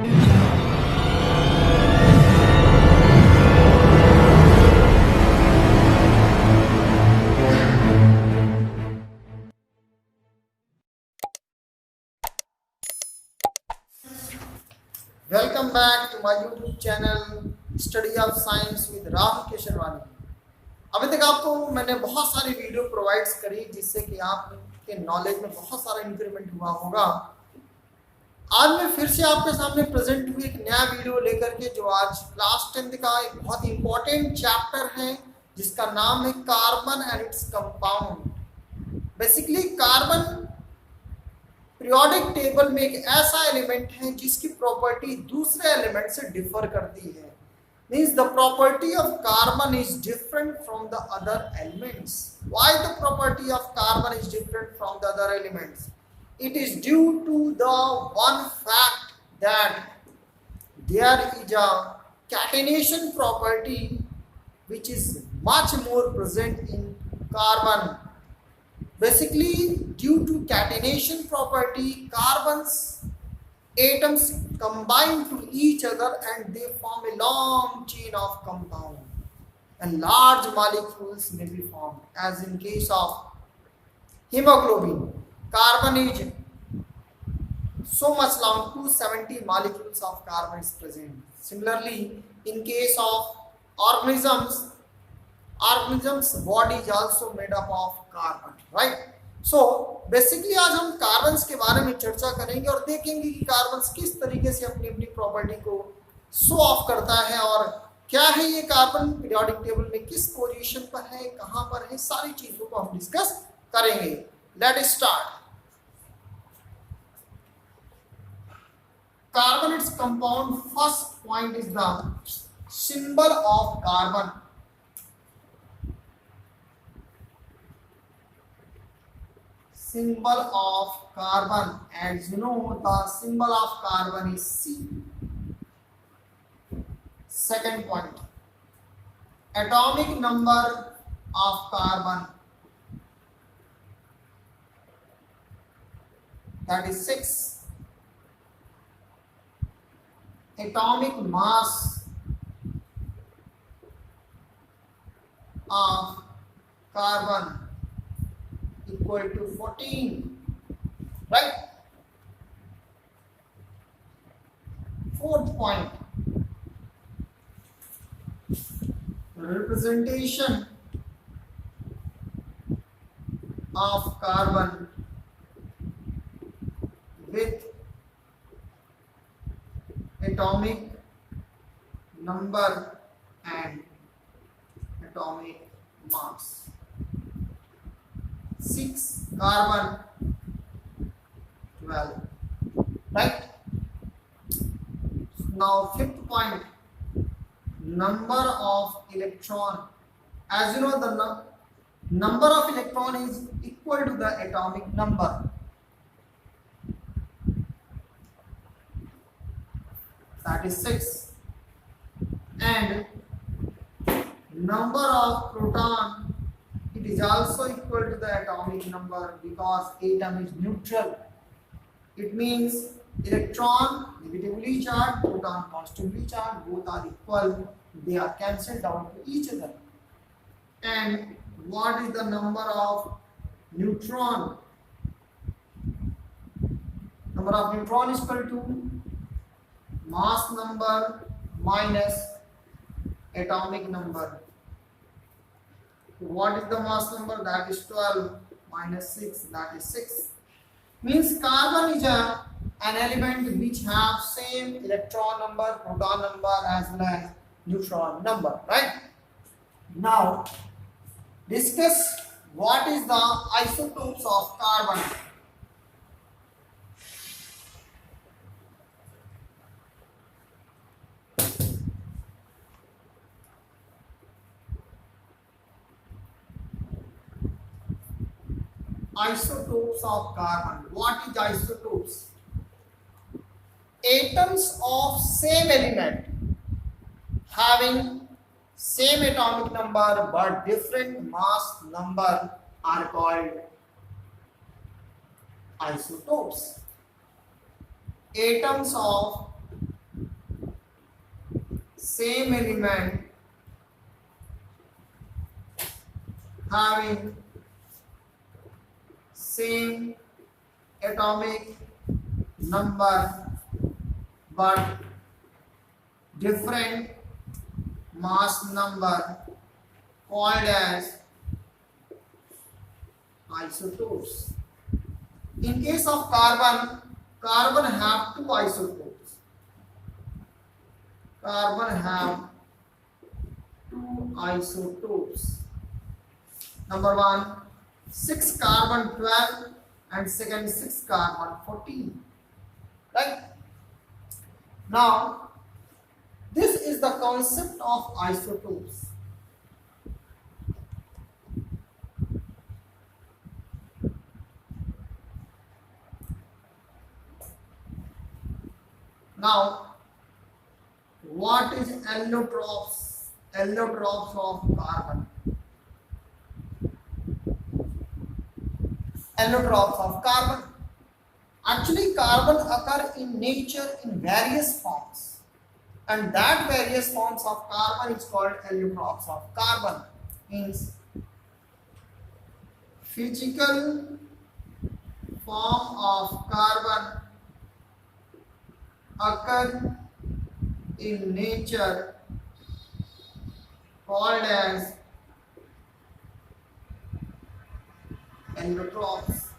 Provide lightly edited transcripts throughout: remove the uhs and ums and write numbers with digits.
Welcome back to my YouTube channel study of science with Rahul Kesharwani. अभी तक आपको मैंने बहुत सारी वीडियो प्रोवाइड्स करी जिससे कि आपके नॉलेज में बहुत सारा इंक्रीमेंट हुआ होगा। आज मैं फिर से आपके सामने प्रेजेंट हुई एक नया वीडियो लेकर के, जो आज क्लास 10th का एक बहुत इंपॉर्टेंट चैप्टर है जिसका नाम है carbon and its compound. Basically carbon periodic table में एक ऐसा एलिमेंट है जिसकी प्रॉपर्टी दूसरे एलिमेंट से डिफर करती है। Means the property of carbon is different from the other elements. Why the property of carbon is different from the other elements? It is due to the one fact that there is a catenation property which is much more present in carbon. Basically, due to catenation property, carbon's atoms combine to each other and they form a long chain of compound, and large molecules may be formed, as in case of hemoglobin. Carbon is so much long, 270 molecules of carbon is present. Similarly, in case of organisms body is also made up of carbon, right? So basically आज हम carbons के बारे में चर्चा करेंगे और देखेंगे कि कार्बन्स किस तरीके से अपनी अपनी प्रॉपर्टी को शो ऑफ करता है और क्या है ये कार्बन पीरियोडिक टेबल में किस पोजीशन पर है, कहां पर है, सारी चीजों को हम डिस्कस करेंगे। Let start. Carbon, its compound, first point is the symbol of carbon. Symbol of carbon, as you know, the symbol of carbon is C. Second point, atomic number of carbon, that is 6. Atomic mass of carbon equal to 14, right? Fourth point, representation of carbon with atomic number and atomic mass. 6 carbon 12, right? Now fifth point, number of electron. As you know, the number of electron is equal to the atomic number. That is 6, and number of proton, it is also equal to the atomic number because atom is neutral. It means electron negatively charged, proton positively charged, both are equal, they are cancelled out to each other. And what is the number of neutron? Number of neutron is equal to mass number minus atomic number. What is the mass number? That is 12 minus 6, that is 6. Means carbon is an element which have same electron number, proton number as well as neutron number, right? Now discuss what is the isotopes of carbon. Isotopes of carbon. What is isotopes? Atoms of same element having same atomic number but different mass number are called isotopes. Atoms of same element having same atomic number but different mass number called as isotopes. In case of carbon, carbon have two isotopes. Carbon have two isotopes. Number one, 6 carbon 12 and second 6 carbon 14. Right? Now, this is the concept of isotopes. Now, what is allotropes? Allotropes of carbon. Allotropes of carbon. Actually, carbon occur in nature in various forms, and that various forms of carbon is called allotropes of carbon. Means physical form of carbon occur in nature called as allotropes.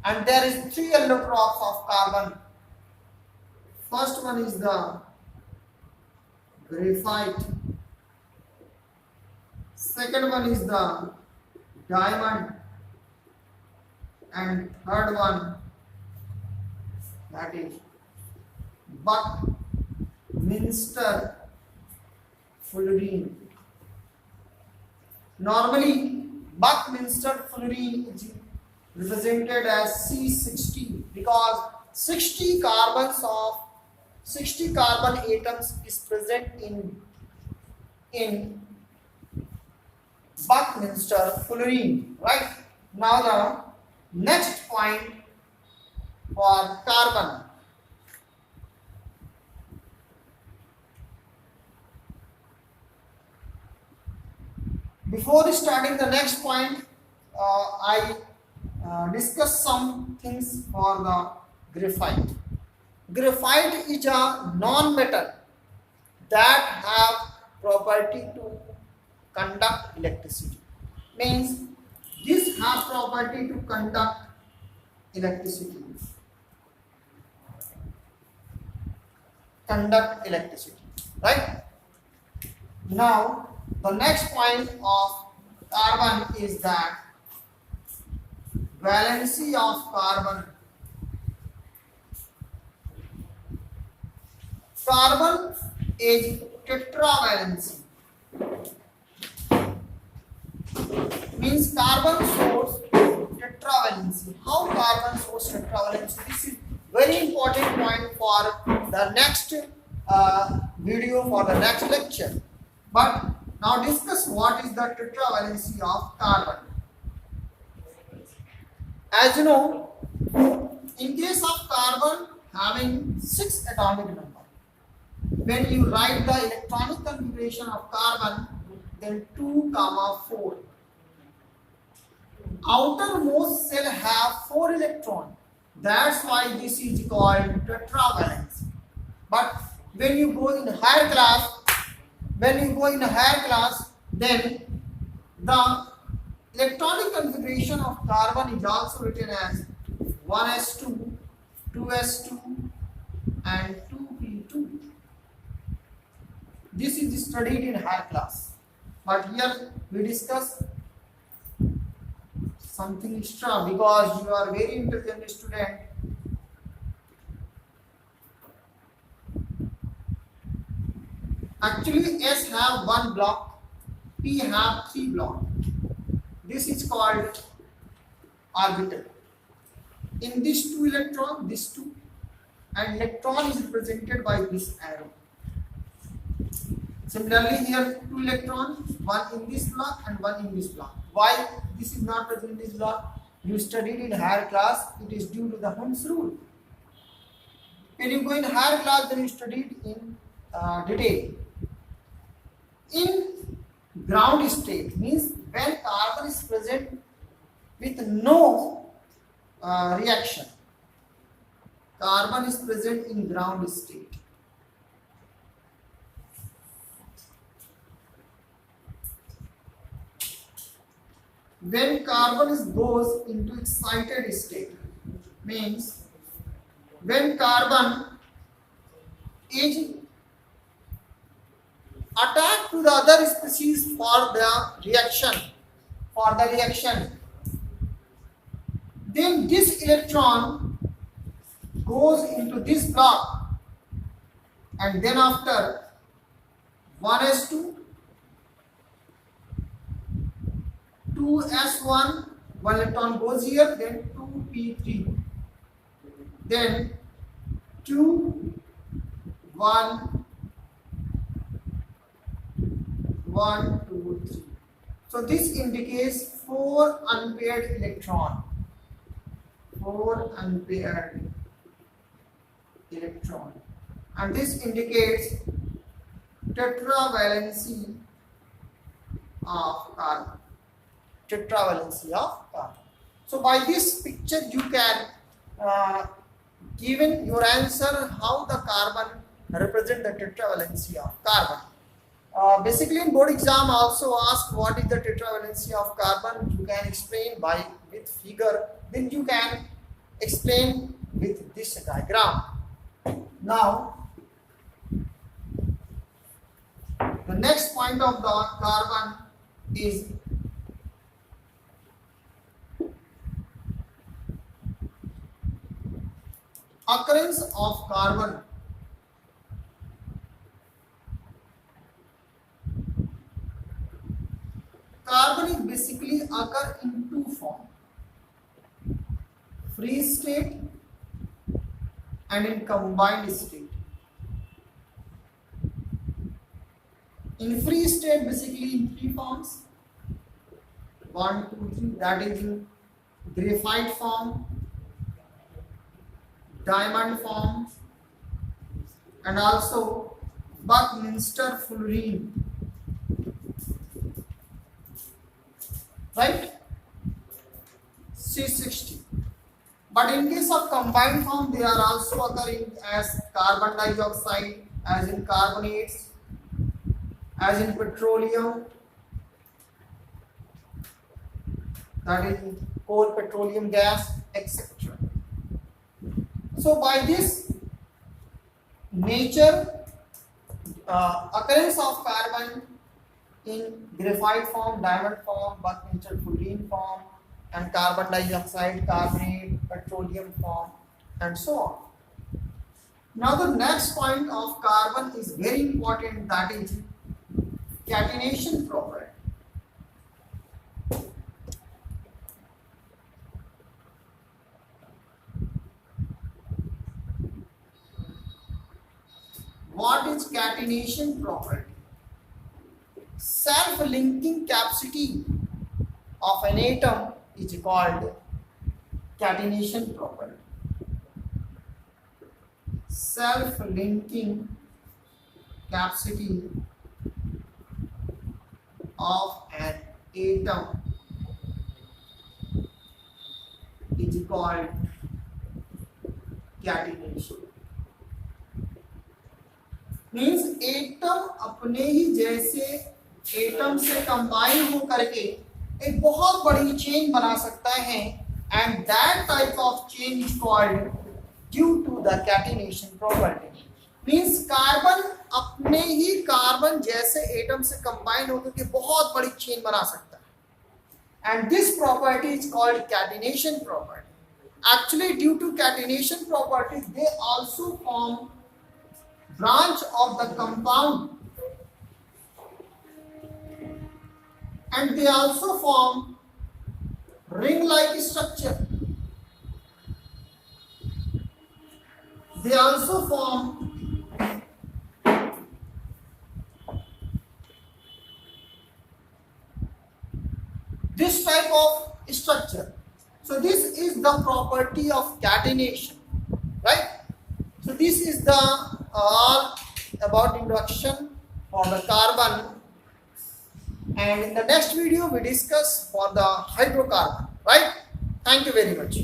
And there is 3 allotropes of carbon. First one is the graphite. Second one is the diamond. And third one, that is Buckminster fullerene. Normally, Buckminster fullerene is represented as C60 because 60 carbon atoms is present in Buckminster fullerene. Right? Now the next point for carbon. Before starting the next point, I discuss some things for the graphite. Graphite is a non-metal that have property to conduct electricity. Means this have property to conduct electricity. Conduct electricity. Right? Now, the next point of carbon is that valency of carbon. Carbon is tetravalency. Means carbon shows tetravalency. How carbon shows tetravalency? This is very important point for the next video, for the next lecture. But now discuss what is the tetravalency of carbon. As you know, in case of carbon having 6 atomic number, when you write the electronic configuration of carbon, then 2, 4. Outermost shell have 4 electrons. That's why this is called tetravalence. But when you go in higher class, then the electronic configuration of carbon is also written as 1s2, 2s2 and 2p2. This is studied in higher class. But here we discuss something extra because you are very intelligent student. Actually, S have 1 block, P have 3 block. This is called orbital. In this 2 electron, this 2, and electron is represented by this arrow. Similarly, here 2 electrons, 1 in this block and 1 in this block. Why this is not present in this block? You studied in higher class. It is due to the Ohm's rule. When you go in higher class, then you studied in detail. in ground state, means when carbon is present with no reaction. Carbon is present in ground state. When carbon goes into excited state, means when carbon is attacked to the other species for the reaction, then this electron goes into this block, and then after 1s2, 2s1, one electron goes here, then 2p3, then 2, 1, 1, 2, 3. So this indicates 4 unpaired electron. 4 unpaired electron. And this indicates tetravalency of carbon. Tetravalency of carbon. So by this picture you can given your answer how the carbon represent the tetravalency of carbon. Basically in board exam also ask what is the tetravalency of carbon. You can explain by with figure, then you can explain with this diagram. Now the next point of the carbon is occurrence of carbon. Carbon is basically occur in two forms: free state and in combined state. In free state, basically in three forms: 1, 2, 3. That is in graphite form, diamond form, and also Buckminster fullerene. Right? C60. But in case of combined form, they are also occurring as carbon dioxide, as in carbonates, as in petroleum, that is coal, petroleum gas, etc. So by this nature, occurrence of carbon in graphite form, diamond form, Buckminster fullerene form, and carbon dioxide, carbonate, petroleum form, and so on. Now the next point of carbon is very important, that is catenation property. What is catenation property? Self-linking capacity of an atom is called catenation property. Self-linking capacity of an atom is called catenation. Means atom अपने ही जैसे atom से combine हो करके एक बहुत बड़ी chain बना सकता है, and that type of chain is called due to the catenation property. Means carbon अपने ही कार्बन जैसे एटम से कंबाइन होकर के बहुत बड़ी चेन बना सकता है, and this property is called catenation property. Actually due to catenation property they also form branch of the compound, and they also form ring like structure. They also form this type of structure. So this is the property of catenation, right? So this is the all about introduction for the carbon. and in the next video we discuss for the hydrocarbon, right? Thank you very much.